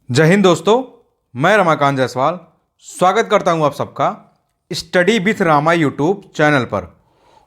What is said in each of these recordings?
जय हिंद दोस्तों। मैं रमाकांत जायसवाल स्वागत करता हूं आप सबका study with Rama YouTube channel पर।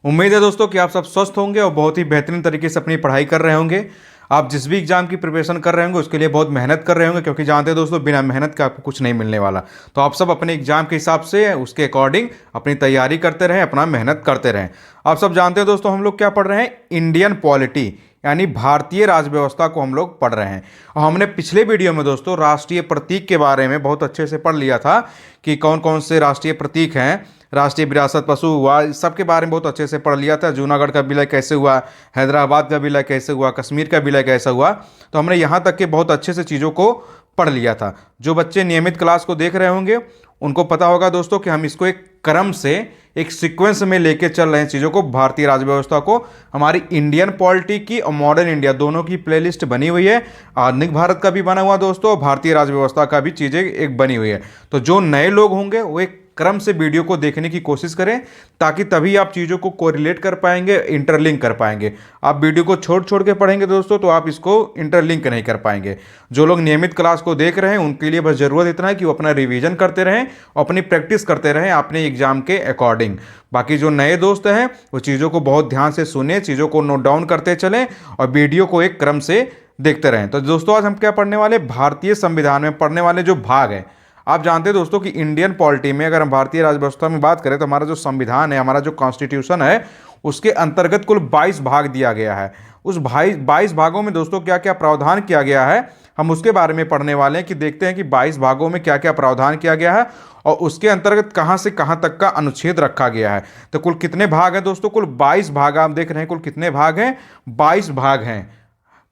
उम्मीद है दोस्तों कि आप सब स्वस्थ होंगे और बहुत ही बेहतरीन तरीके से अपनी पढ़ाई कर रहे होंगे। आप जिस भी एग्जाम की प्रिपरेशन कर रहे होंगे उसके लिए बहुत मेहनत कर रहे होंगे, क्योंकि जानते हैं दोस्तों बिना मेहनत के आपको कुछ नहीं मिलने वाला। तो आप सब अपने एग्जाम के हिसाब से उसके अकॉर्डिंग अपनी तैयारी करते रहें, अपना मेहनत करते रहें। आप सब जानते हैं दोस्तों हम लोग क्या पढ़ रहे हैं, इंडियन पॉलिटी यानी भारतीय राज व्यवस्था को हम लोग पढ़ रहे हैं। और हमने पिछले वीडियो में दोस्तों राष्ट्रीय प्रतीक के बारे में बहुत अच्छे से पढ़ लिया था कि कौन कौन से राष्ट्रीय प्रतीक हैं। राष्ट्रीय विरासत पशु हुआ, इस सब के बारे में बहुत अच्छे से पढ़ लिया था। जूनागढ़ का विलय कैसे हुआ, हैदराबाद का विलय कैसे हुआ, कश्मीर का विलय कैसा हुआ। तो हमने यहाँ तक के बहुत अच्छे से चीज़ों को पढ़ लिया था। जो बच्चे नियमित क्लास को देख रहे होंगे उनको पता होगा दोस्तों कि हम इसको एक क्रम से, एक सीक्वेंस में लेके चल रहे हैं चीज़ों को, भारतीय राज्य व्यवस्था को। हमारी इंडियन पॉलिटी की और मॉडर्न इंडिया दोनों की प्लेलिस्ट बनी हुई है। आधुनिक भारत का भी बना हुआ दोस्तों, भारतीय राज्य व्यवस्था का भी चीज़ें एक बनी हुई है। तो जो नए लोग होंगे वो एक क्रम से वीडियो को देखने की कोशिश करें, ताकि तभी आप चीज़ों को कोरिलेट कर पाएंगे, इंटरलिंक कर पाएंगे। आप वीडियो को छोड़ छोड़ के पढ़ेंगे दोस्तों तो आप इसको इंटरलिंक नहीं कर पाएंगे। जो लोग नियमित क्लास को देख रहे हैं उनके लिए बस ज़रूरत इतना है कि वो अपना रिवीजन करते रहें और अपनी प्रैक्टिस करते रहें अपने एग्जाम के अकॉर्डिंग। बाकी जो नए दोस्त हैं वो चीज़ों को बहुत ध्यान से सुने, चीज़ों को नोट डाउन करते चलें और वीडियो को एक क्रम से देखते रहें। तो दोस्तों आज हम क्या पढ़ने वाले, भारतीय संविधान में पढ़ने वाले जो भाग है। आप जानते हैं दोस्तों कि इंडियन पॉलिटी में अगर हम भारतीय राज्य व्यवस्था में बात करें तो हमारा जो संविधान है, हमारा जो कॉन्स्टिट्यूशन है, उसके अंतर्गत कुल 22 भाग दिया गया है। उस 22 भागों में दोस्तों क्या क्या प्रावधान किया गया है हम उसके बारे में पढ़ने वाले हैं कि देखते हैं कि 22 भागों में क्या क्या प्रावधान किया गया है और उसके अंतर्गत कहां से कहां तक का अनुच्छेद रखा गया है। तो कुल कितने भाग हैं दोस्तों, कुल 22 भाग। आप देख रहे हैं कुल कितने भाग हैं, 22 भाग हैं।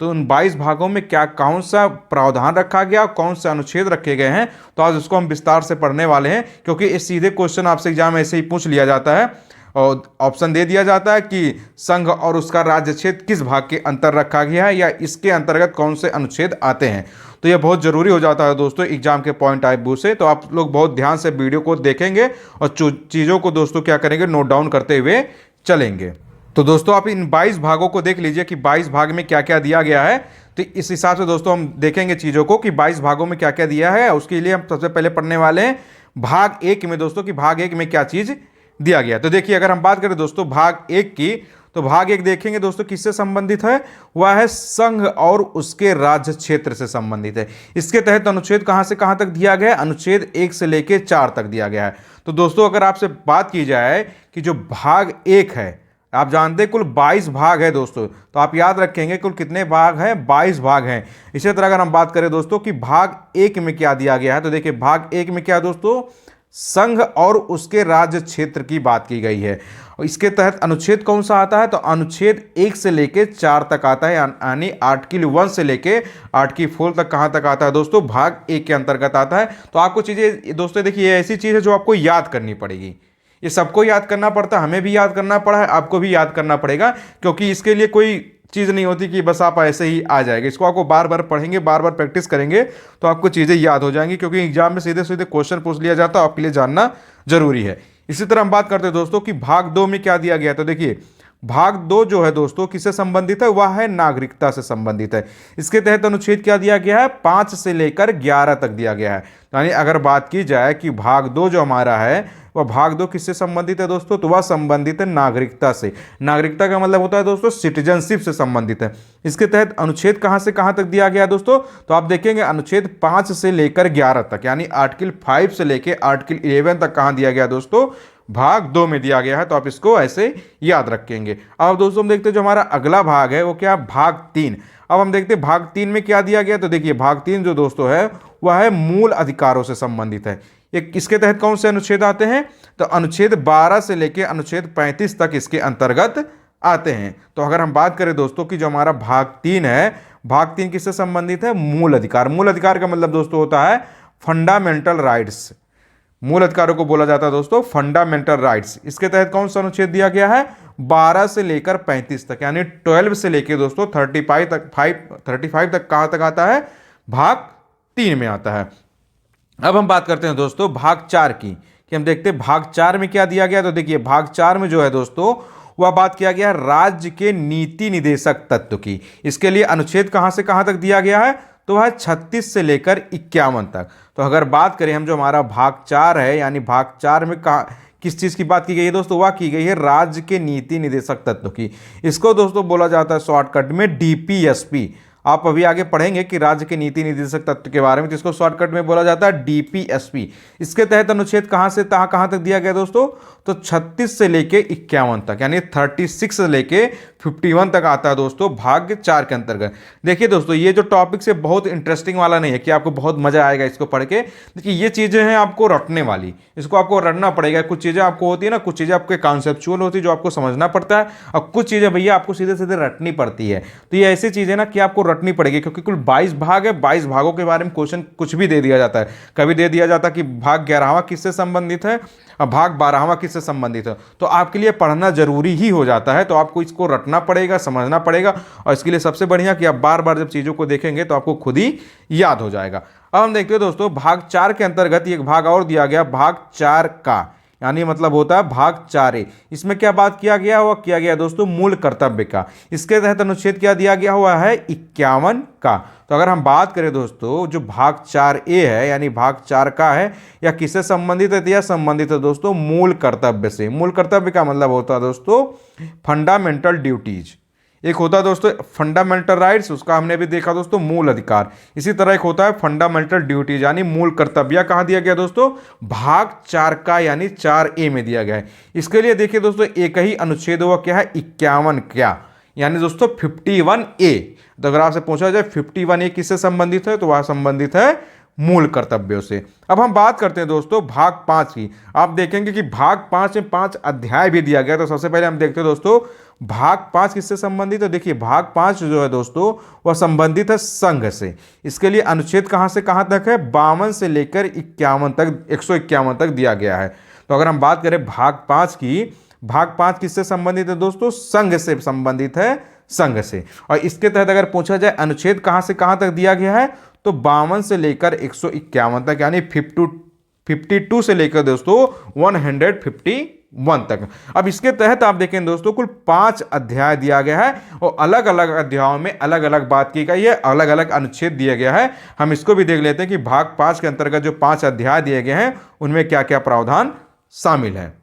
तो उन 22 भागों में क्या कौन सा प्रावधान रखा गया, कौन से अनुच्छेद रखे गए हैं, तो आज उसको हम विस्तार से पढ़ने वाले हैं। क्योंकि इस सीधे क्वेश्चन आपसे एग्जाम में ऐसे ही पूछ लिया जाता है और ऑप्शन दे दिया जाता है कि संघ और उसका राज्य क्षेत्र किस भाग के अंतर रखा गया है या इसके अंतर्गत कौन से अनुच्छेद आते हैं। तो यह बहुत ज़रूरी हो जाता है दोस्तों एग्जाम के पॉइंट ऑफ व्यू से। तो आप लोग बहुत ध्यान से वीडियो को देखेंगे और चीज़ों को दोस्तों क्या करेंगे, नोट डाउन करते हुए चलेंगे। तो दोस्तों आप इन 22 भागों को देख लीजिए कि 22 भाग में क्या क्या दिया गया है। तो इस हिसाब से दोस्तों हम देखेंगे चीज़ों को कि 22 भागों में क्या क्या दिया है। उसके लिए हम सबसे पहले पढ़ने वाले हैं भाग 1 में दोस्तों कि भाग 1 में क्या चीज़ दिया गया। तो देखिए अगर हम बात करें दोस्तों भाग 1 की, तो भाग 1 देखेंगे दोस्तों किससे संबंधित है, वह है संघ और उसके राज्य क्षेत्र से संबंधित है। इसके तहत अनुच्छेद कहां से कहां तक दिया गया है, अनुच्छेद 1 से लेकर 4 तक दिया गया है। तो दोस्तों अगर आपसे बात की जाए कि जो भाग 1 है, आप जानते हैं कुल 22 भाग है दोस्तों, तो आप याद रखेंगे कुल कितने भाग हैं, 22 भाग हैं। इसी तरह अगर हम बात करें दोस्तों कि भाग 1 में क्या दिया गया है, तो देखिए भाग 1 में क्या दोस्तों, संघ और उसके राज्य क्षेत्र की बात की गई है। और इसके तहत अनुच्छेद कौन सा आता है, तो अनुच्छेद 1 से लेके 4 तक आता है, यानी आर्टिकल 1 से लेके आर्टिकल 4 तक कहां तक आता है दोस्तों, भाग 1 के अंतर्गत आता है। तो आपको चीजें दोस्तों देखिए ये ऐसी चीज है जो आपको याद करनी पड़ेगी। ये सबको याद करना पड़ता है, हमें भी याद करना पड़ा है, आपको भी याद करना पड़ेगा, क्योंकि इसके लिए कोई चीज़ नहीं होती कि बस आप ऐसे ही आ जाएंगे। इसको आपको बार बार पढ़ेंगे, बार बार प्रैक्टिस करेंगे तो आपको चीज़ें याद हो जाएंगी, क्योंकि एग्जाम में सीधे सीधे क्वेश्चन पूछ लिया जाता है, आपके लिए जानना जरूरी है। इसी तरह हम बात करते हैं दोस्तों कि भाग 2 में क्या दिया गया। तो देखिए भाग 2 जो है दोस्तों किससे संबंधित है, वह है नागरिकता से संबंधित है। इसके तहत अनुच्छेद क्या दिया गया है, 5 से लेकर 11 तक दिया गया है। यानी अगर बात की जाए कि भाग 2 जो हमारा है वह भाग 2 किससे संबंधित है दोस्तों, तो वह संबंधित है नागरिकता से। नागरिकता का मतलब होता है दोस्तों सिटीजनशिप से संबंधित है। इसके तहत अनुच्छेद कहां से कहां तक दिया गया दोस्तों, तो आप देखेंगे अनुच्छेद 5 से लेकर 11 तक, यानी आर्टिकल 5 से लेकर आर्टिकल 11 तक कहां दिया गया दोस्तों, भाग 2 में दिया गया है। तो आप इसको ऐसे याद रखेंगे। अब दोस्तों हम देखते हैं जो हमारा अगला भाग है वो क्या, भाग 3। अब हम देखते हैं भाग 3 में क्या दिया गया। तो देखिए भाग 3 जो दोस्तों है वह है मूल अधिकारों से संबंधित है। ये इसके तहत कौन से अनुच्छेद आते हैं, तो अनुच्छेद 12 से लेकर अनुच्छेद 35 तक इसके अंतर्गत आते हैं। तो अगर हम बात करें दोस्तों कि जो हमारा भाग 3 है, भाग 3 किससे संबंधित है, मूल अधिकार। मूल अधिकार का मतलब दोस्तों होता है फंडामेंटल राइट्स। मूल अधिकारों को बोला जाता है दोस्तों फंडामेंटल राइट्स। इसके तहत कौन सा अनुच्छेद दिया गया है, 12 से लेकर 35 तक, यानी 12 से लेकर दोस्तों 35 तक कहां तक आता है, भाग 3 में आता है। अब हम बात करते हैं दोस्तों भाग 4 की, कि हम देखते हैं भाग 4 में क्या दिया गया। तो देखिए भाग 4 में जो है दोस्तों वह बात किया गया राज्य के नीति निदेशक तत्व की। इसके लिए अनुच्छेद कहां से कहां तक दिया गया है, तो वह है 36 से लेकर 51 तक। तो अगर बात करें हम जो हमारा भाग 4 है, यानी भाग 4 में किस चीज़ की बात की गई है दोस्तों, वह की गई है राज्य के नीति निदेशक तत्व की। इसको दोस्तों बोला जाता है शॉर्टकट में डीपीएसपी। आप अभी आगे पढ़ेंगे कि राज्य के नीति निदेशक तत्व के बारे में, जिसको शॉर्टकट में बोला जाता है डीपीएसपी। इसके तहत अनुच्छेद कहां से कहां तक दिया गया दोस्तों, तो 36 से लेके 51 तक, यानी 36 से लेके 51 तक आता है दोस्तों भाग 4 के अंतर्गत। देखिए दोस्तों, ये जो टॉपिक से बहुत इंटरेस्टिंग वाला नहीं है कि आपको बहुत मजा आएगा इसको पढ़ के। देखिए ये चीजें हैं आपको रटने वाली, इसको आपको रटना पड़ेगा। कुछ चीजें आपको होती है ना, कुछ चीजें आपके कॉन्सेप्चुअल होती है जो आपको समझना पड़ता है, और कुछ चीजें भैया आपको सीधे सीधे रटनी पड़ती है। तो ये ऐसी चीजें ना कि आपको रटनी पड़ेगी, क्योंकि कुल 22 भाग है। 22 भागों के बारे में क्वेश्चन कुछ भी दे दिया जाता है। कभी दे दिया जाता है कि भाग 11वां किससे संबंधित है और भाग 12वां किससे संबंधित है। तो आपके लिए पढ़ना जरूरी ही हो जाता है। तो आपको इसको रटना पड़ेगा, समझना पड़ेगा, और इसके लिए सबसे बढ़िया कि आप बार बार जब चीज़ों को देखेंगे तो आपको खुद ही याद हो जाएगा। अब हम देखते हैं दोस्तों भाग 4 के अंतर्गत एक भाग और दिया गया, भाग 4 का, यानी मतलब होता है भाग 4A। इसमें क्या बात किया गया हुआ, किया गया दोस्तों मूल कर्तव्य का। इसके तहत अनुच्छेद क्या दिया गया हुआ है, 51 का। तो अगर हम बात करें दोस्तों, जो भाग 4A है यानी भाग 4 का है, या किससे संबंधित है, या संबंधित है दोस्तों मूल कर्तव्य से। मूल कर्तव्य का मतलब होता है दोस्तों फंडामेंटल ड्यूटीज। एक होता है दोस्तों फंडामेंटल राइट्स, उसका हमने भी देखा दोस्तों मूल अधिकार। इसी तरह एक होता है फंडामेंटल ड्यूटीज यानी मूल कर्तव्य। कहाँ दिया गया दोस्तों, भाग 4 का यानी 4A में दिया गया है। इसके लिए देखिए दोस्तों एक ही अनुच्छेद हुआ, क्या है 51 क्या, यानी दोस्तों 51A। तो अगर आपसे पूछा जाए 51A किससे संबंधित है, तो वह संबंधित है मूल कर्तव्यों से। अब हम बात करते हैं दोस्तों भाग 5 की। आप देखेंगे कि भाग 5 में 5 अध्याय भी दिया गया। तो सबसे पहले हम देखते हैं दोस्तों भाग 5 किससे संबंधित है। देखिए भाग 5 जो है दोस्तों वह संबंधित है संघ से। इसके लिए अनुच्छेद कहां से कहां तक है, 52 से लेकर 51 तक, 151 तक दिया गया है। तो अगर हम बात करें भाग 5 की, भाग 5 किससे संबंधित है दोस्तों, संघ से संबंधित है, संघ से। और इसके तहत अगर पूछा जाए अनुच्छेद कहां से कहां तक दिया गया है, तो 52 से लेकर 151 तक, यानी 52 से लेकर दोस्तों 151 तक। अब इसके तहत आप देखें दोस्तों कुल 5 अध्याय दिया गया है, और अलग अलग अध्यायों में अलग अलग बात की गई है, अलग अलग अनुच्छेद दिया गया है। हम इसको भी देख लेते हैं कि भाग 5 के अंतर्गत जो 5 अध्याय दिए गए हैं उनमें क्या क्या प्रावधान शामिल है।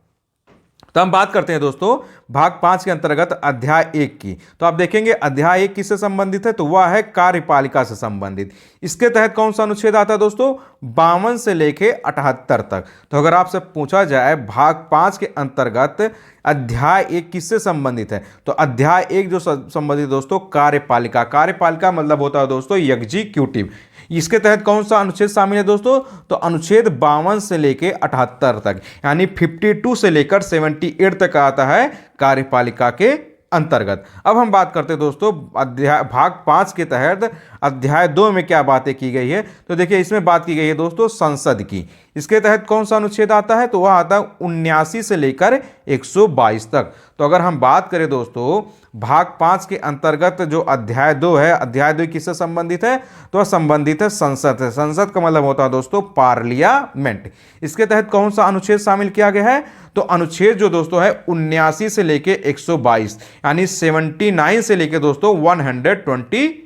तो हम बात करते हैं दोस्तों भाग 5 के अंतर्गत अध्याय 1 की। तो आप देखेंगे अध्याय 1 किससे संबंधित है, तो वह है कार्यपालिका से संबंधित। इसके तहत कौन सा अनुच्छेद आता है दोस्तों, 52 से लेके 78 तक। तो अगर आपसे पूछा जाए भाग 5 के अंतर्गत अध्याय 1 किससे संबंधित है, तो अध्याय 1 जो संबंधित दोस्तों कार्यपालिका। कार्यपालिका मतलब होता है दोस्तों एग्जीक्यूटिव। इसके तहत कौन सा अनुच्छेद शामिल है दोस्तों, तो अनुच्छेद 52 से लेके 78 तक, यानी 52 से लेकर 78 तक आता है कार्यपालिका के अंतर्गत। अब हम बात करते हैं दोस्तों अध्याय भाग 5 के तहत अध्याय 2 में क्या बातें की गई है। तो देखिए इसमें बात की गई है दोस्तों संसद की। इसके तहत कौन सा अनुच्छेद आता है, तो वह आता है 79 से लेकर 122 तक। तो अगर हम बात करें दोस्तों भाग 5 के अंतर्गत जो अध्याय 2 है, अध्याय 2 किससे संबंधित है, तो वह संबंधित है संसद से। संसद का मतलब होता है दोस्तों पार्लियामेंट। इसके तहत कौन सा अनुच्छेद शामिल किया गया है, तो अनुच्छेद जो दोस्तों है 79 से लेके 122, यानी 79 से लेके दोस्तों 122।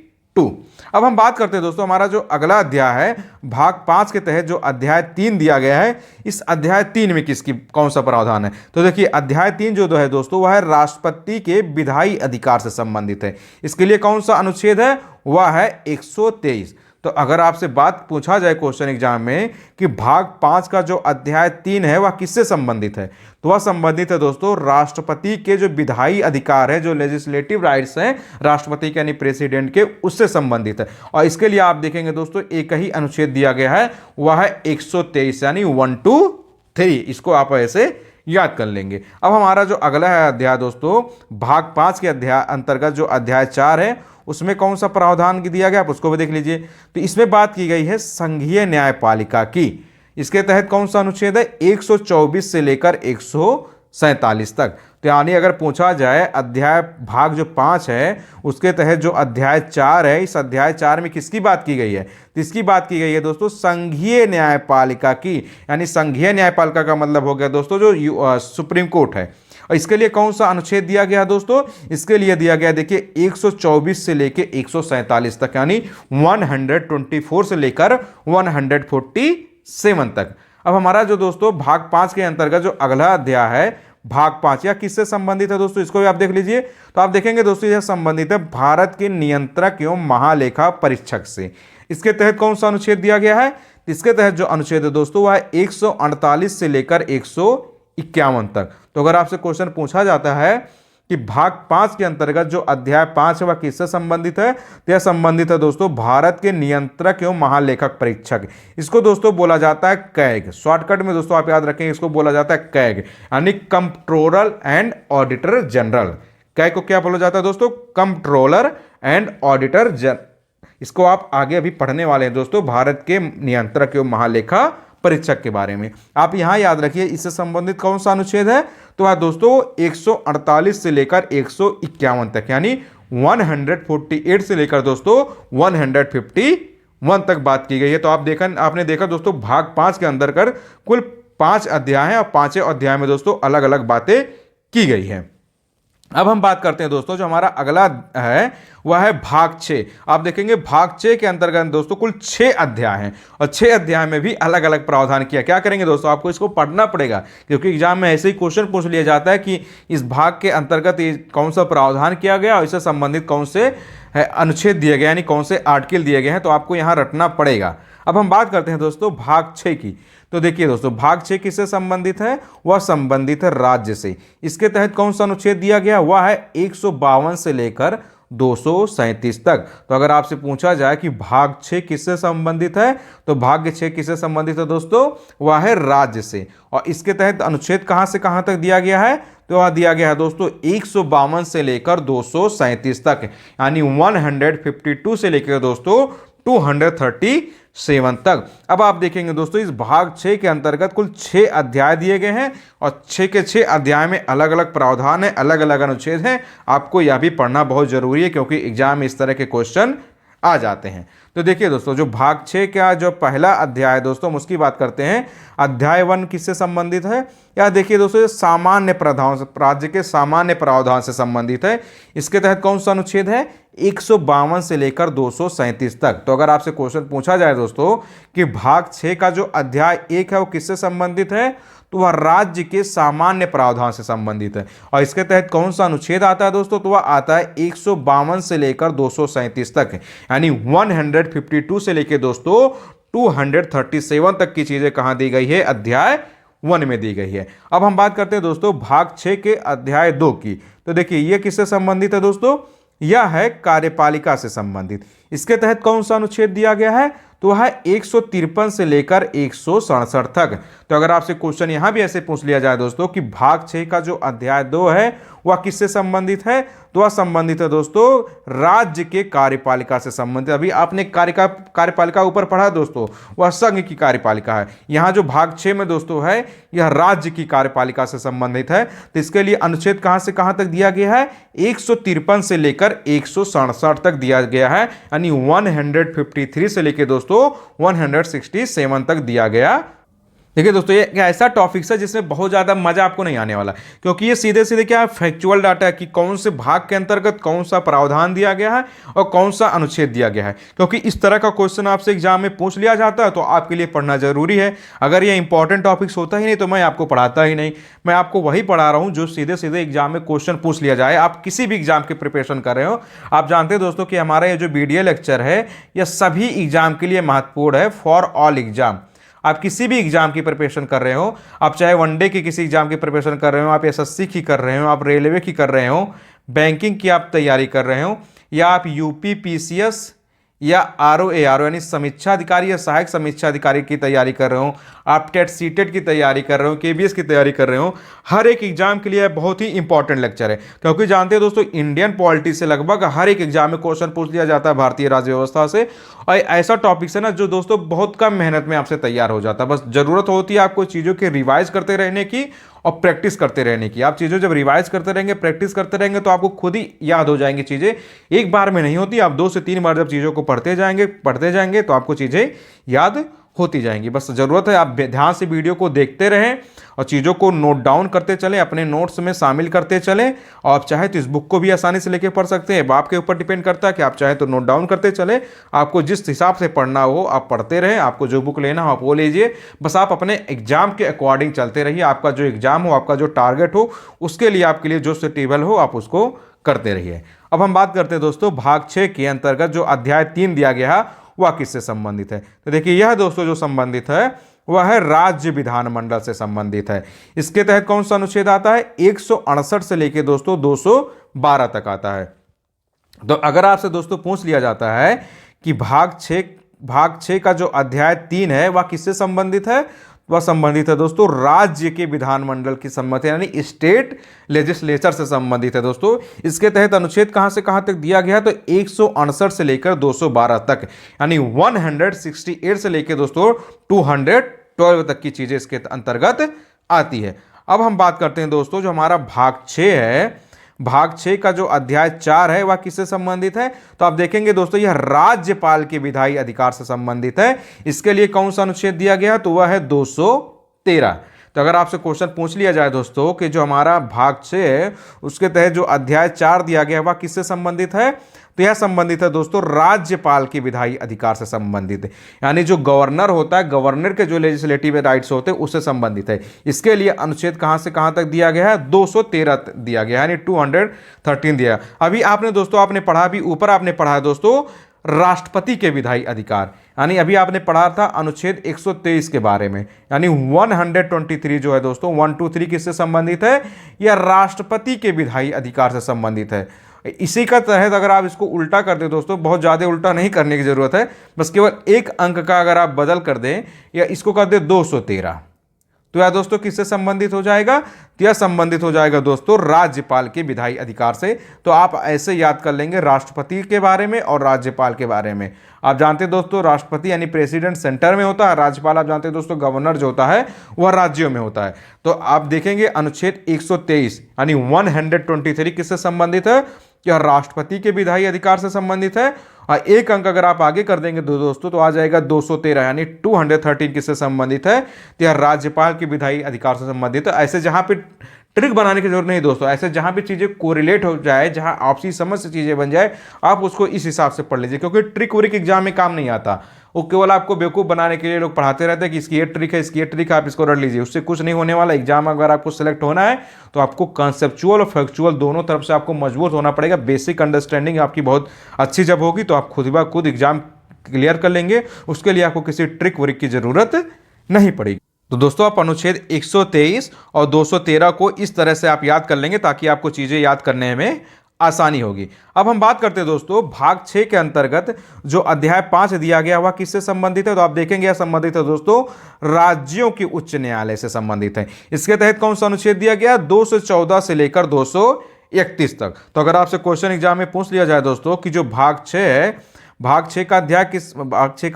अब हम बात करते हैं दोस्तों हमारा जो अगला अध्याय है भाग 5 के तहत जो अध्याय 3 दिया गया है, इस अध्याय 3 में किसकी कौन सा प्रावधान है, तो देखिए अध्याय 3 जो है दोस्तों वह है राष्ट्रपति के विधायी अधिकार से संबंधित है। इसके लिए कौन सा अनुच्छेद है, वह है 123। तो अगर आपसे बात पूछा जाए क्वेश्चन एग्जाम में कि भाग 5 का जो अध्याय 3 है वह किससे संबंधित है, तो वह संबंधित है दोस्तों राष्ट्रपति के जो विधायी अधिकार है, जो लेजिस्लेटिव राइट्स हैं राष्ट्रपति के यानी प्रेसिडेंट के, उससे संबंधित है। और इसके लिए आप देखेंगे दोस्तों एक ही अनुच्छेद दिया गया है, वह है 123 यानी 123। इसको आप ऐसे याद कर लेंगे। अब हमारा जो अगला है अध्याय दोस्तों भाग 5 के अध्याय अंतर्गत जो अध्याय 4 है उसमें कौन सा प्रावधान दिया गया, आप उसको भी देख लीजिए। तो इसमें बात की गई है संघीय न्यायपालिका की। इसके तहत कौन सा अनुच्छेद है, 124 से लेकर 147 तक। तो यानी अगर पूछा जाए अध्याय भाग जो 5 है उसके तहत जो अध्याय 4 है, इस अध्याय 4 में किसकी बात की गई है, तो इसकी बात की गई है दोस्तों संघीय न्यायपालिका की। यानी संघीय न्यायपालिका का मतलब हो गया दोस्तों जो सुप्रीम कोर्ट है। और इसके लिए कौन सा अनुच्छेद दिया गया दोस्तों? इसके लिए दिया गया देखिए 124 से लेकर 147 तक, यानी 124 से लेकर 147 तक। अब हमारा जो दोस्तों भाग 5 के अंतर्गत जो अगला अध्याय है भाग 5, यह किससे संबंधित है दोस्तों? इसको भी आप देख लीजिए। तो आप देखेंगे दोस्तों यह संबंधित है भारत के नियंत्रक एवं महालेखा परीक्षक से। इसके तहत कौन सा अनुच्छेद दिया गया है? इसके तहत जो अनुच्छेद है दोस्तों वह 148 से लेकर 151 तक। तो अगर आपसे क्वेश्चन पूछा जाता है कि भाग 5 के अंतर्गत जो अध्याय 5 है वह किससे संबंधित है, तो यह संबंधित है दोस्तों भारत के नियंत्रक एवं महालेखक परीक्षक। इसको दोस्तों बोला जाता है कैग। शॉर्टकट में दोस्तों आप याद रखेंगे, इसको बोला जाता है कैग, यानी controller and auditor general. CAG को क्या बोला जाता है दोस्तों? Controller and auditor general. इसको आप आगे अभी पढ़ने वाले हैं दोस्तों, भारत के नियंत्रक एवं महालेखा परीक्षक के बारे में। आप यहां याद रखिए इससे संबंधित कौन सा अनुच्छेद है, तो वह दोस्तों 148 से लेकर 151 तक, यानी 148 से लेकर दोस्तों 151 तक बात की गई है। तो आपने देखा दोस्तों भाग 5 के अंदर कर कुल 5 अध्याय हैं और 5 अध्याय में दोस्तों अलग अलग बातें की गई हैं। अब हम बात करते हैं दोस्तों जो हमारा अगला है वह है भाग 6। आप देखेंगे भाग 6 के अंतर्गत दोस्तों कुल 6 अध्याय हैं और 6 अध्याय में भी अलग अलग प्रावधान किया। क्या करेंगे दोस्तों? आपको इसको पढ़ना पड़ेगा, क्योंकि एग्जाम में ऐसे ही क्वेश्चन पूछ लिया जाता है कि इस भाग के अंतर्गत कौन सा प्रावधान किया गया और इससे संबंधित कौन से अनुच्छेद दिए गए, यानी कौन से आर्टिकल दिए गए हैं, तो आपको यहाँ रटना पड़ेगा। अब हम बात करते हैं दोस्तों भाग 6 की। तो देखिए दोस्तों भाग 6 किससे संबंधित है? वह संबंधित है राज्य से। इसके तहत कौन सा अनुच्छेद दिया गया? वह है 152 से लेकर 237 तक। तो अगर आपसे पूछा जाए कि भाग 6 किससे संबंधित है, तो भाग 6 किससे संबंधित है दोस्तों? वह है राज्य से। और इसके तहत अनुच्छेद कहां से कहां तक दिया गया है? तो वह दिया गया है दोस्तों 152 से लेकर 237 तक, यानी 152 से लेकर दोस्तों 237 तक। अब आप देखेंगे दोस्तों इस भाग 6 के अंतर्गत कुल 6 अध्याय दिए गए हैं और 6 के 6 अध्याय में अलग अलग प्रावधान है, अलग अलग अनुच्छेद हैं। आपको यह भी पढ़ना बहुत जरूरी है, क्योंकि एग्जाम में इस तरह के क्वेश्चन आ जाते हैं। तो देखिए दोस्तों जो भाग 6 का जो पहला अध्याय है दोस्तों, हम उसकी बात करते हैं। अध्याय 1 किससे संबंधित है? या देखिए दोस्तों ये सामान्य प्रावधान से, राज्य के सामान्य प्रावधान से संबंधित है। इसके तहत कौन सा अनुच्छेद है? 152 से लेकर 237 तक। तो अगर आपसे क्वेश्चन पूछा जाए दोस्तों कि भाग 6 का जो अध्याय 1 है वो किससे संबंधित है, तो वह राज्य के सामान्य प्रावधान से संबंधित है। और इसके तहत कौन सा अनुच्छेद आता है दोस्तों? तो वह आता है 152 से लेकर 237 तक, यानी 152 से लेकर दोस्तों 237 तक की चीजें कहां दी गई है? अध्याय 1 में दी गई है। अब हम बात करते हैं दोस्तों भाग 6 के अध्याय 2 की। तो देखिए यह किससे संबंधित है दोस्तों? यह है कार्यपालिका से संबंधित। इसके तहत कौन सा अनुच्छेद दिया गया है? तो वह 153 से लेकर 167 तक। तो अगर आपसे क्वेश्चन यहां भी ऐसे पूछ लिया जाए दोस्तों कि भाग 6 का जो अध्याय 2 है वह किससे संबंधित है, तो वह संबंधित है दोस्तों राज्य के कार्यपालिका से संबंधित। अभी आपने कार्यपालिका ऊपर पढ़ा दोस्तों, वह संघ की कार्यपालिका है। यहाँ जो भाग 6 में दोस्तों है यह राज्य की कार्यपालिका से संबंधित है। तो इसके लिए अनुच्छेद कहां से कहां तक दिया गया है? 153 से लेकर 167 तक दिया गया है, यानी 153 से लेकर दोस्तों 167 तक दिया गया। देखिए दोस्तों ये ऐसा टॉपिक है जिसमें बहुत ज़्यादा मजा आपको नहीं आने वाला, क्योंकि ये सीधे सीधे क्या है, फैक्चुअल डाटा है कि कौन से भाग के अंतर्गत कौन सा प्रावधान दिया गया है और कौन सा अनुच्छेद दिया गया है। क्योंकि इस तरह का क्वेश्चन आपसे एग्जाम में पूछ लिया जाता है तो आपके लिए पढ़ना जरूरी है। अगर ये इंपॉर्टेंट टॉपिक्स होता ही नहीं तो मैं आपको पढ़ाता ही नहीं। मैं आपको वही पढ़ा रहा हूँ जो सीधे सीधे एग्जाम में क्वेश्चन पूछ लिया जाए। आप किसी भी एग्जाम की प्रिपरेशन कर रहे हो, आप जानते हैं दोस्तों कि हमारा ये जो वीडियो लेक्चर है यह सभी एग्जाम के लिए महत्वपूर्ण है, फॉर ऑल एग्जाम। आप किसी भी एग्जाम की प्रिपरेशन कर रहे हो, आप चाहे वनडे की किसी एग्जाम की प्रिपरेशन कर रहे हो, आप एसएससी की कर रहे हो, आप रेलवे की कर रहे हो, बैंकिंग की आप तैयारी कर रहे हो, या आप यूपी पीसीएस या आरओ यानी समीक्षा अधिकारी या सहायक समीक्षा अधिकारी की तैयारी कर रहे हो, आप टेट सीटेट की तैयारी कर रहे हो, केबीएस की तैयारी कर रहे हो, हर एक एग्जाम के लिए बहुत ही इंपॉर्टेंट लेक्चर है। क्योंकि जानते हैं दोस्तों इंडियन पॉलिटी से लगभग हर एक एग्जाम में क्वेश्चन पूछ लिया जाता है, भारतीय राज्य व्यवस्था से। और ऐसा टॉपिक है ना जो दोस्तों बहुत कम मेहनत में आपसे तैयार हो जाता है। बस जरूरत होती है आपको चीज़ों के रिवाइज करते रहने की और प्रैक्टिस करते रहने की। आप चीज़ें जब रिवाइज करते रहेंगे, प्रैक्टिस करते रहेंगे तो आपको खुद ही याद हो जाएंगी चीज़ें। एक बार में नहीं होती, आप 2 से 3 बार जब चीज़ों को पढ़ते जाएंगे तो आपको चीज़ें याद होती जाएंगी। बस ज़रूरत है आप ध्यान से वीडियो को देखते रहें और चीज़ों को नोट डाउन करते चलें, अपने नोट्स में शामिल करते चलें। और आप चाहे तो इस बुक को भी आसानी से लेके पढ़ सकते हैं। आपके ऊपर डिपेंड करता है कि आप चाहे तो नोट डाउन करते चलें, आपको जिस हिसाब से पढ़ना हो आप पढ़ते रहें, आपको जो बुक लेना हो आप वो लीजिए। बस आप अपने एग्जाम के अकॉर्डिंग चलते रहिए। आपका जो एग्जाम हो, आपका जो टारगेट हो, उसके लिए आपके लिए जो सुटेबल हो आप उसको करते रहिए। अब हम बात करते हैं दोस्तों भाग 6 के अंतर्गत जो अध्याय 3 दिया गया है वह किससे संबंधित है। तो देखिए यह दोस्तों जो संबंधित है वह है राज्य विधानमंडल से संबंधित है। इसके तहत कौन सा अनुच्छेद आता है? 168 से लेके दोस्तों 212 तक आता है। तो अगर आपसे दोस्तों पूछ लिया जाता है कि भाग 6 का जो अध्याय 3 है वह किससे संबंधित है, वह संबंधित है दोस्तों राज्य के विधानमंडल की सम्मति यानी स्टेट लेजिस्लेचर से संबंधित है दोस्तों। इसके तहत अनुच्छेद कहां से कहां तक दिया गया है? तो 168 से लेकर 212 तक यानी 168 से लेकर दोस्तों 212 तक की चीजें इसके अंतर्गत आती है। अब हम बात करते हैं दोस्तों जो हमारा भाग 6 है, भाग 6 का जो अध्याय 4 है वह किससे संबंधित है? तो आप देखेंगे दोस्तों यह राज्यपाल के विधायी अधिकार से संबंधित है। इसके लिए कौन सा अनुच्छेद दिया गया है? तो वह है 213। तो अगर आपसे क्वेश्चन पूछ लिया जाए दोस्तों कि जो हमारा भाग 6 है उसके तहत जो अध्याय 4 दिया गया है वह किससे संबंधित है? तो यह संबंधित है दोस्तों राज्यपाल के विधायी अधिकार से संबंधित है, यानी जो गवर्नर होता है, गवर्नर के जो लेजिस्लेटिव राइट्स होते हैं उससे संबंधित है। इसके लिए अनुच्छेद कहां से कहां तक दिया गया है? 213 दिया गया है, यानी 213 दिया। अभी आपने दोस्तों आपने पढ़ा, भी ऊपर आपने पढ़ा है दोस्तों राष्ट्रपति के विधायी अधिकार, यानी अभी आपने पढ़ा था अनुच्छेद 123 के बारे में, यानी 123 जो है दोस्तों 123 किससे संबंधित है? यह राष्ट्रपति के विधायी अधिकार से संबंधित है। इसी का तहत अगर आप इसको उल्टा कर दें दोस्तों, बहुत ज़्यादा उल्टा नहीं करने की जरूरत है, बस केवल एक अंक का अगर आप बदल कर दें या इसको कर दें 213, तो यह दोस्तों किससे संबंधित हो जाएगा? तो यह संबंधित हो जाएगा दोस्तों राज्यपाल के विधायी अधिकार से। तो आप ऐसे याद कर लेंगे राष्ट्रपति के बारे में और राज्यपाल के बारे में। आप जानते हैं दोस्तों राष्ट्रपति यानी प्रेसिडेंट सेंटर में होता है, राज्यपाल आप जानते हैं दोस्तों गवर्नर जो होता है वह राज्यों में होता है। तो आप देखेंगे अनुच्छेद 123 यानी 123 किससे संबंधित है? यह राष्ट्रपति के विधायी अधिकार से संबंधित है। और एक अंक अगर आप आगे कर देंगे दोस्तों तो आ जाएगा 213 यानी 213 किससे संबंधित है? तो यह राज्यपाल के विधायी अधिकार से संबंधित है। ऐसे जहां पे ट्रिक बनाने की जरूरत नहीं दोस्तों, ऐसे जहां भी चीजें कोरिलेट हो जाए, जहां आपसी समझ से चीजें बन जाए, आप उसको इस हिसाब से पढ़ लीजिए, क्योंकि ट्रिक वरिक एग्जाम में काम नहीं आता। वो केवल आपको बेवकूफ़ बनाने के लिए लोग पढ़ाते रहते हैं कि इसकी ये ट्रिक है, इसकी ये ट्रिक है, आप इसको रट लीजिए, उससे कुछ नहीं होने वाला। एग्जाम अगर आपको सेलेक्ट होना है तो आपको कंसेप्चुअल और फैक्चुअल दोनों तरफ से आपको मजबूत होना पड़ेगा। बेसिक अंडरस्टैंडिंग आपकी बहुत अच्छी जब होगी तो आप खुद ब खुद एग्जाम क्लियर कर लेंगे। उसके लिए आपको किसी ट्रिक वरिक की जरूरत नहीं पड़ेगी। तो दोस्तों आप अनुच्छेद 123 और 213 को इस तरह से आप याद कर लेंगे ताकि आपको चीज़ें याद करने में आसानी होगी। अब हम बात करते हैं दोस्तों भाग 6 के अंतर्गत जो अध्याय 5 दिया गया वह किससे संबंधित है? तो आप देखेंगे यह संबंधित है दोस्तों राज्यों के उच्च न्यायालय से संबंधित है। इसके तहत कौन सा अनुच्छेद दिया गया? 214 से लेकर 231 तक। तो अगर आपसे क्वेश्चन एग्जाम में पूछ लिया जाए दोस्तों कि जो भाग 6 है, भाग 6 का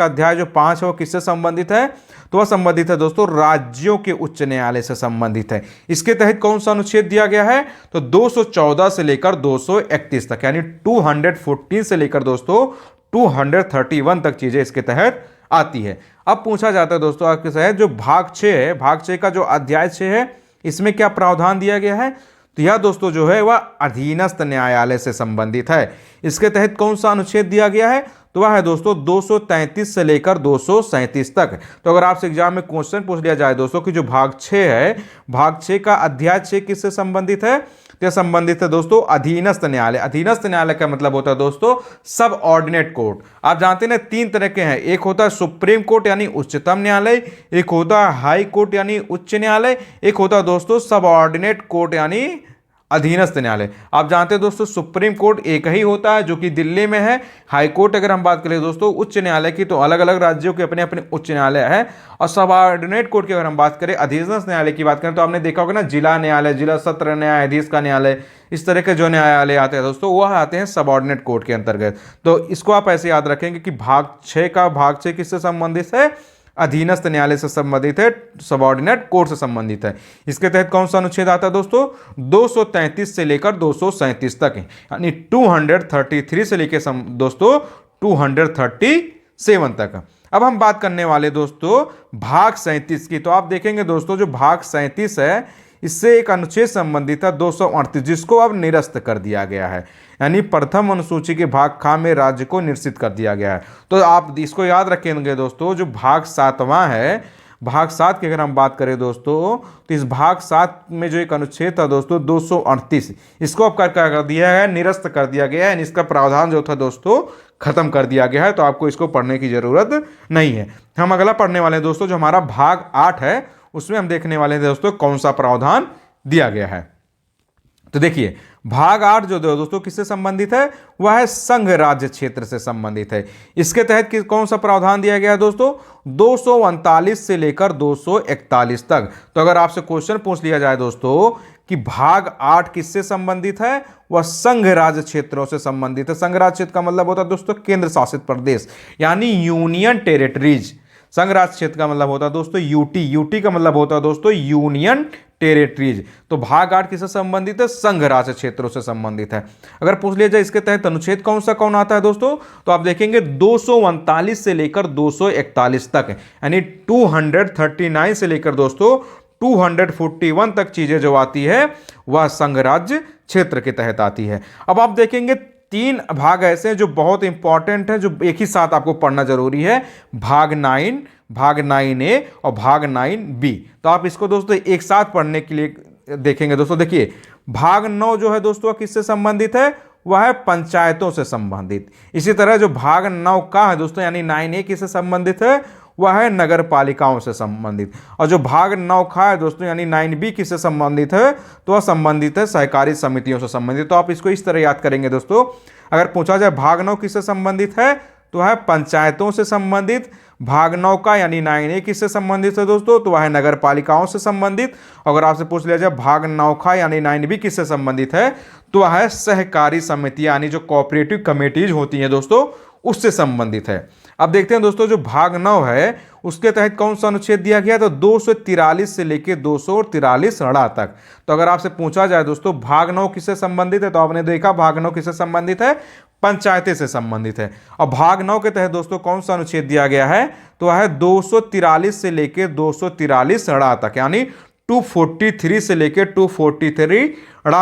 अध्याय जो 5 है वो किससे संबंधित है? तो वह संबंधित है दोस्तों राज्यों के उच्च न्यायालय से संबंधित है। इसके तहत कौन सा अनुच्छेद दिया गया है? तो 214 से लेकर 231 तक, यानी 214 से लेकर दोस्तों 231 तक चीजें इसके तहत आती है। अब पूछा जाता है दोस्तों आपके तहत जो भाग 6 है, भाग 6 का जो अध्याय 6 है इसमें क्या प्रावधान दिया गया है? तो यह दोस्तों जो है वह अधीनस्थ न्यायालय से संबंधित है। इसके तहत कौन सा अनुच्छेद दिया गया है? तो वह है दोस्तों 233 से लेकर 237 तक। तो अगर आपसे एग्जाम में क्वेश्चन पूछ लिया जाए दोस्तों कि जो भाग 6 है, भाग 6 का अध्याय 6 किससे संबंधित है? तो संबंधित है दोस्तों अधीनस्थ न्यायालय। अधीनस्थ न्यायालय का मतलब होता है दोस्तों सब ऑर्डिनेट कोर्ट। आप जानते हैं 3 तरह के हैं, एक होता है सुप्रीम कोर्ट यानी उच्चतम न्यायालय, एक होता है हाई कोर्ट यानी उच्च न्यायालय, एक होता है दोस्तों सब ऑर्डिनेट कोर्ट यानी अधीनस्थ न्यायालय। आप जानते हैं दोस्तों सुप्रीम कोर्ट एक ही होता है जो कि दिल्ली में है। हाई कोर्ट अगर हम बात करें दोस्तों उच्च न्यायालय की तो अलग अलग राज्यों के अपने अपने उच्च न्यायालय है। और सबऑर्डिनेट कोर्ट की अगर हम बात करें, अधीनस्थ न्यायालय की बात करें तो आपने देखा होगा ना जिला न्यायालय, जिला सत्र न्यायाधीश का न्यायालय, इस तरह के जो न्यायालय आते हैं दोस्तों वह आते हैं सबऑर्डिनेट कोर्ट के अंतर्गत। तो इसको आप ऐसे याद रखेंगे कि भाग 6 किससे संबंधित है? अधीनस्थ न्यायालय से संबंधित है, सबऑर्डिनेट कोर्ट से संबंधित है। इसके तहत कौन सा अनुच्छेद आता है दोस्तों? 233 से लेकर 237 तक है, यानी 233 से लेकर दोस्तों 237 तक। अब हम बात करने वाले दोस्तों भाग 37 की। तो आप देखेंगे दोस्तों जो भाग 37 है इससे एक अनुच्छेद संबंधित है 238, जिसको अब निरस्त कर दिया गया है, यानी प्रथम अनुसूची के भाग ख में राज्य को निश्चित कर दिया गया है। तो आप इसको याद रखेंगे दोस्तों, जो भाग 7वां है, भाग 7 की अगर हम बात करें दोस्तों, तो इस भाग 7 में जो एक अनुच्छेद था दोस्तों 238, इसको अब कर दिया है, निरस्त कर दिया गया है, इसका प्रावधान जो था दोस्तों खत्म कर दिया गया है। तो आपको इसको पढ़ने की जरूरत नहीं है। हम अगला पढ़ने वाले हैं दोस्तों, जो हमारा भाग 8 है, उसमें हम देखने वाले हैं दोस्तों कौन सा प्रावधान दिया गया है। तो देखिए भाग 8 जो दोस्तों किससे संबंधित है, वह है संघ राज्य क्षेत्र से संबंधित है। इसके तहत कौन सा प्रावधान दिया गया है दोस्तों, 239 से लेकर 241 तक। तो अगर आपसे क्वेश्चन पूछ लिया जाए दोस्तों कि भाग 8 किससे संबंधित है, वह संघ राज्य क्षेत्रों से संबंधित है। संघ राज्य क्षेत्र का मतलब होता है दोस्तों केंद्र शासित प्रदेश, यानी यूनियन टेरिटरीज। संघ राज्य क्षेत्र का मतलब होता है दोस्तों यूटी, यूटी का मतलब होता है दोस्तों यूनियन टेरिटरीज। तो भाग 8 किससे संबंधित है, संघ राज्य क्षेत्रों से संबंधित है। अगर पूछ लिया जाए इसके तहत अनुच्छेद कौन आता है दोस्तों, तो आप देखेंगे 239 से लेकर 241 तक, यानी 239 से लेकर दोस्तों 241 तक चीजें जो आती है वह संघ राज्य क्षेत्र के तहत आती है। अब आप देखेंगे 3 भाग ऐसे हैं जो बहुत इंपॉर्टेंट है, जो एक ही साथ आपको पढ़ना जरूरी है, भाग 9, भाग 9A और भाग 9B। तो आप इसको दोस्तों एक साथ पढ़ने के लिए देखेंगे दोस्तों। देखिए भाग 9 जो है दोस्तों किससे संबंधित है, वह है पंचायतों से संबंधित। इसी तरह जो भाग 9 का है दोस्तों, यानी 9A किससे संबंधित है, वह है नगर पालिकाओं से संबंधित। और जो भाग 9 खा है दोस्तों, यानी 9B किससे संबंधित है, तो वह संबंधित है सहकारी समितियों से संबंधित। तो आप इसको इस तरह याद करेंगे दोस्तों, अगर पूछा जाए भाग 9 किससे संबंधित है, तो वह है पंचायतों से संबंधित। भाग 9 का यानी 9A किससे संबंधित है दोस्तों, तो वह है नगर पालिकाओं से संबंधित। अगर आपसे पूछ लिया जाए भाग 9 का यानी 9B किससे संबंधित है, तो वह है सहकारी समिति, यानी जो कोऑपरेटिव कमेटीज होती हैं दोस्तों उससे संबंधित है। अब देखते हैं दोस्तों जो भाग 9 है उसके तहत कौन सा अनुच्छेद दिया गया है, तो 243 से लेकर 243 तक। तो अगर आपसे पूछा जाए दोस्तों भाग 9 किससे संबंधित है, तो आपने देखा भाग 9 किससे संबंधित है, पंचायतें से संबंधित है। और भाग 9 के तहत दोस्तों कौन सा अनुच्छेद दिया गया है, तो वह है 243 से लेकर 243 तक, यानी 243 से लेकर 243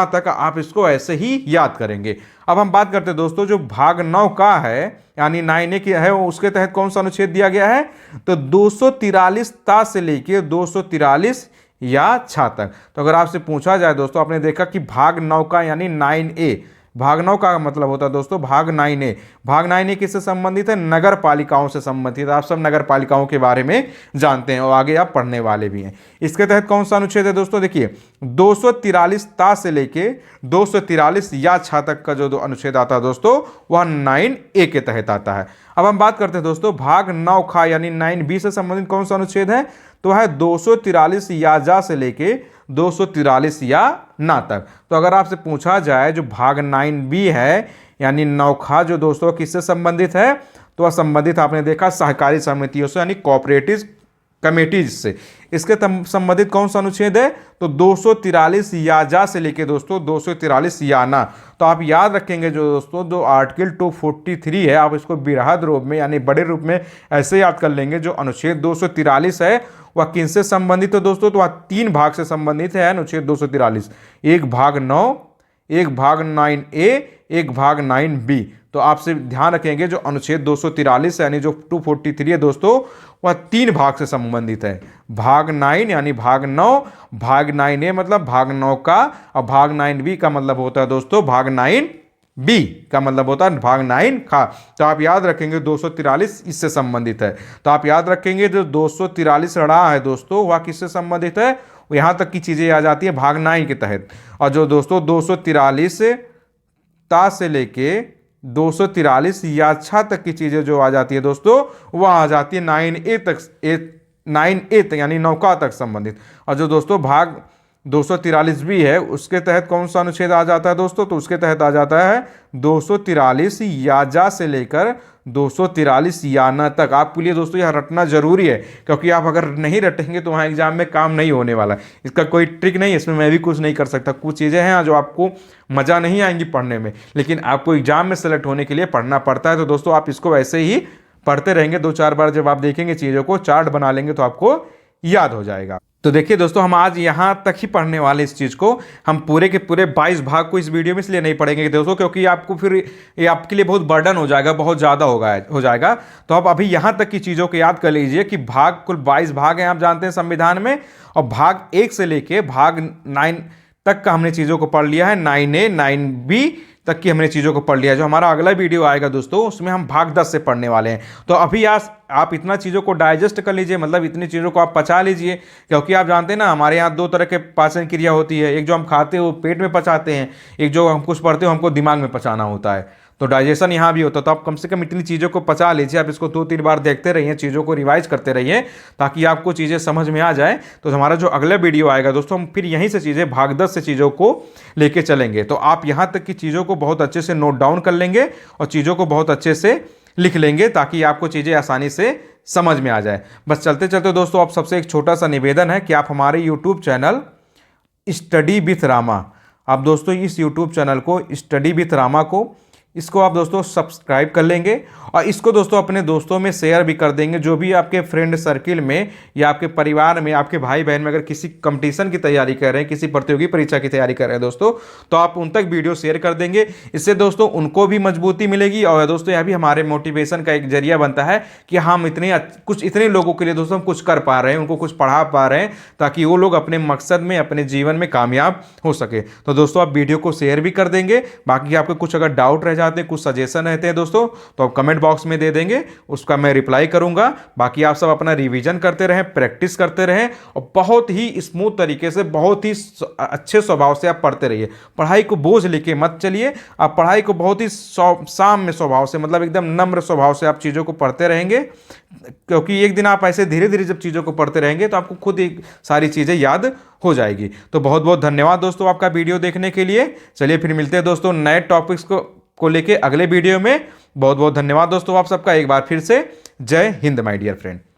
तक। आप इसको ऐसे ही याद करेंगे। अब हम बात करते हैं दोस्तों जो भाग 9 का है यानी 9A की है, उसके तहत कौन सा अनुच्छेद दिया गया है, तो 243 ता से लेकर 243 या छा तक। तो अगर आपसे पूछा जाए दोस्तों, आपने देखा कि भाग 9 का यानी 9A, भाग 9 का मतलब होता है दोस्तों भाग 9A। भाग 9A किससे संबंधित है, नगर पालिकाओं से संबंधित। आप सब नगर पालिकाओं के बारे में जानते हैं और आगे आप पढ़ने वाले भी हैं। इसके तहत कौन सा अनुच्छेद है दोस्तों, देखिए 243 ता से लेके 243 या छा तक का जो अनुच्छेद आता है दोस्तों वह 9A के तहत आता है। अब हम बात करते हैं दोस्तों भाग 9 खा यानी 9B से संबंधित कौन सा अनुच्छेद है, तो है 243 या जा से लेके 243 या ना तक। तो अगर आपसे पूछा जाए जो भाग 9B है यानी 9 खा जो दोस्तों किससे संबंधित है, तो वह संबंधित आपने देखा सहकारी समितियों से यानी कोऑपरेटिव कमेटीज से। इसके संबंधित कौन सा अनुच्छेद है, तो 243 या जा से लेके दोस्तों 243 या ना। तो आप याद रखेंगे जो दोस्तों जो आर्टिकल 243 है, आप इसको बृहद रूप में यानी बड़े रूप में ऐसे याद कर लेंगे। जो अनुच्छेद 243 है वह किनसे संबंधित है दोस्तों, तो वह 3 भाग से संबंधित है अनुच्छेद 243, एक भाग 9, एक भाग 9A, एक भाग 9B। तो आपसे ध्यान रखेंगे जो अनुच्छेद 243 यानी जो 243 है दोस्तों वह 3 भाग से संबंधित है, भाग 9 यानी भाग 9, भाग 9A मतलब भाग 9 का, और भाग 9B का मतलब होता है दोस्तों भाग 9B का मतलब होता है भाग 9 का। तो आप याद रखेंगे 243 इससे संबंधित है। तो आप याद रखेंगे जो 243 रहा है दोस्तों वह किससे संबंधित है, यहाँ तक की चीज़ें आ जाती है भाग 9 के तहत। और जो दोस्तों 243 ता से लेके 243 या छा तक की चीज़ें जो आ जाती है दोस्तों वह आ जाती है 9A तक, 9A तक यानी 9 तक संबंधित। और जो दोस्तों भाग 243 भी है उसके तहत कौन सा अनुच्छेद आ जाता है दोस्तों, तो उसके तहत आ जाता है 243 या जा से लेकर 243 या ना तक। आपके लिए दोस्तों यह रटना जरूरी है, क्योंकि आप अगर नहीं रटेंगे तो वहाँ एग्जाम में काम नहीं होने वाला। इसका कोई ट्रिक नहीं है, इसमें मैं भी कुछ नहीं कर सकता। कुछ चीज़ें हैं जो आपको मज़ा नहीं आएंगी पढ़ने में, लेकिन आपको एग्जाम में सेलेक्ट होने के लिए पढ़ना पड़ता है। तो दोस्तों आप इसको वैसे ही पढ़ते रहेंगे, 2-4 बार जब आप देखेंगे चीज़ों को, चार्ट बना लेंगे तो आपको याद हो जाएगा। तो देखिए दोस्तों, हम आज यहाँ तक ही पढ़ने वाले इस चीज़ को। हम पूरे के पूरे 22 भाग को इस वीडियो में इसलिए नहीं पढ़ेंगे दोस्तों, क्योंकि आपको फिर ये आपके लिए बहुत बर्डन हो जाएगा, बहुत ज़्यादा हो जाएगा। तो आप अभी यहाँ तक की चीज़ों को याद कर लीजिए कि भाग कुल 22 भाग हैं, आप जानते हैं संविधान में, और भाग 1 से लेके भाग 9 तक का हमने चीज़ों को पढ़ लिया है। 9A 9B तक की हमने चीज़ों को पढ़ लिया है। जो हमारा अगला वीडियो आएगा दोस्तों, उसमें हम भाग 10 से पढ़ने वाले हैं। तो अभी आज आप इतना चीज़ों को डाइजेस्ट कर लीजिए, मतलब इतनी चीज़ों को आप पचा लीजिए, क्योंकि आप जानते हैं ना हमारे यहाँ 2 तरह के पाचन क्रिया होती है। एक जो हम खाते हैं वो पेट में पचाते हैं, एक जो हम कुछ पढ़ते हो हमको दिमाग में पचाना होता है। तो डाइजेशन यहाँ भी होता है। तो आप कम से कम इतनी चीज़ों को पचा लीजिए। आप इसको 2-3 बार देखते रहिए, चीज़ों को रिवाइज करते रहिए, ताकि आपको चीज़ें समझ में आ जाए। तो हमारा जो अगला वीडियो आएगा दोस्तों, हम फिर यहीं से चीज़ें भाग 10 से चीज़ों को लेके चलेंगे। तो आप यहाँ तक की चीज़ों को बहुत अच्छे से नोट डाउन कर लेंगे और चीज़ों को बहुत अच्छे से लिख लेंगे, ताकि आपको चीज़ें आसानी से समझ में आ जाए। बस चलते चलते दोस्तों, आप सबसे एक छोटा सा निवेदन है कि आप हमारे YouTube channel study with Rama, आप दोस्तों इस यूट्यूब चैनल को स्टडी विथ रामा को, इसको आप दोस्तों सब्सक्राइब कर लेंगे और इसको दोस्तों अपने दोस्तों में शेयर भी कर देंगे। जो भी आपके फ्रेंड सर्किल में या आपके परिवार में, आपके भाई बहन में अगर किसी कंपटीशन की तैयारी कर रहे हैं, किसी प्रतियोगी परीक्षा की तैयारी कर रहे हैं दोस्तों, तो आप उन तक वीडियो शेयर कर देंगे। इससे दोस्तों उनको भी मजबूती मिलेगी और दोस्तों यह भी हमारे मोटिवेशन का एक जरिया बनता है कि हम इतने लोगों के लिए दोस्तों हम कुछ कर पा रहे हैं, उनको कुछ पढ़ा पा रहे हैं, ताकि वो लोग अपने मकसद में, अपने जीवन में कामयाब हो सके। तो दोस्तों आप वीडियो को शेयर भी कर देंगे। बाकी आपको कुछ अगर डाउट रह जाते हैं, कुछ सजेशन रहते हैं दोस्तों, तो आप कमेंट बॉक्स में दे देंगे, उसका मैं रिप्लाई करूंगा। बाकी आप सब अपना रिवीजन करते रहें, प्रैक्टिस करते रहें और बहुत ही स्मूथ तरीके से, बहुत ही अच्छे स्वभाव से आप पढ़ते रहिए। पढ़ाई को बोझ लेके मत चलिए, आप पढ़ाई को बहुत ही साम्य स्वभाव से, मतलब एकदम नम्र स्वभाव से आप चीज़ों को पढ़ते रहेंगे, क्योंकि एक दिन आप ऐसे धीरे धीरे जब चीज़ों को पढ़ते रहेंगे तो आपको खुद ही सारी चीज़ें याद हो जाएगी। तो बहुत बहुत धन्यवाद दोस्तों आपका वीडियो देखने के लिए। चलिए फिर मिलते हैं दोस्तों नए टॉपिक्स को लेके अगले वीडियो में। बहुत बहुत धन्यवाद दोस्तों आप सबका एक बार फिर से। जय हिंद माय डियर फ्रेंड।